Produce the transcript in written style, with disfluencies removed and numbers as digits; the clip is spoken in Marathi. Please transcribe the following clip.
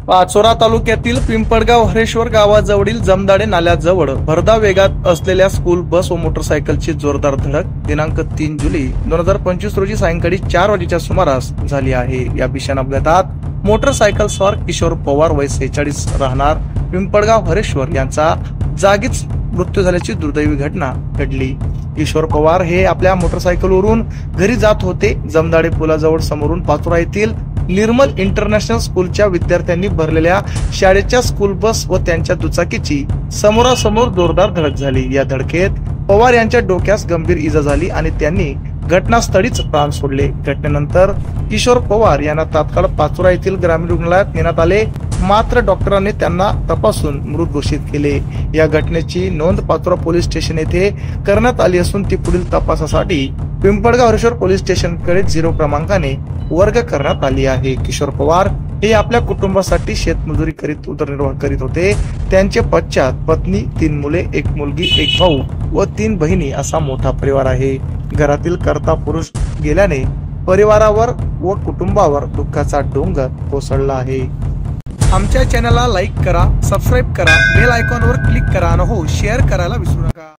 पाचोरा तालुक्यातील पिंपळगाव हरेश्वर गावाजवळील जमदाडे नाल्याजवळ भरधाव वेगात असलेल्या स्कूल बस व मोटरसायकलची जोरदार धडक दिनांक 3 जुलै 2025 रोजी सायंकाळी 4 वाजेच्या सुमारास झाली आहे। या भीषण अपघातात मोटरसायकल स्वार किशोर पवार वय 46 राहणार पिंपळगाव हरेश्वर यांचा जागीच मृत्यू झाल्याची दुर्दैवी घटना घडली। किशोर पवार हे आपल्या मोटरसायकलवरून घरी जात होते। जमदाडे पुलाजवळ समोरून पाचोरा येथील निर्मल इंटरनॅशनल स्कूलच्या विद्यार्थ्यांनी भरलेल्या शाळेच्या स्कूल बस व त्यांच्या दुचाकीची समोरासमोर जोरदार धडक झाली। या धडकेत पवार यांच्या डोक्यास गंभीर इजा झाली आणि त्यांनी घटनास्थळीच प्राण सोडले। घटनेनंतर किशोर पवार यांना तात्काळ पाचोरा येथील ग्रामीण रुग्णालयात नेण्यात आले, मात्र डॉक्टरांनी त्यांना तपासून मृत घोषित केले। या घटनेची नोंद पाचोरा पोलीस स्टेशन येथे करण्यात आली असून ती पुढील तपासासाठी पिंपळगाव हरेश्वर पोलीस स्टेशनकडे 0 क्रमांकाने वर्ग करण्यात आली आहे। किशोर पवार हे आपल्या कुटुंबासाठी शेतमजुरी करीत उदरनिर्वाह करीत होते। त्यांचे पश्चात पत्नी, 3 मुले, 1 मुलगी, 1 भाऊ व 3 बहिणी असा मोठा परिवार आहे। घरातील कर्ता पुरुष गेल्याने परिवारावर व कुटुंबावर दुःखाचा डोंगर कोसळला आहे। आमच्या चॅनलला लाईक करा, सबस्क्राईब करा, बेल आयकॉनवर क्लिक करा आणि शेअर करायला विसरू नका।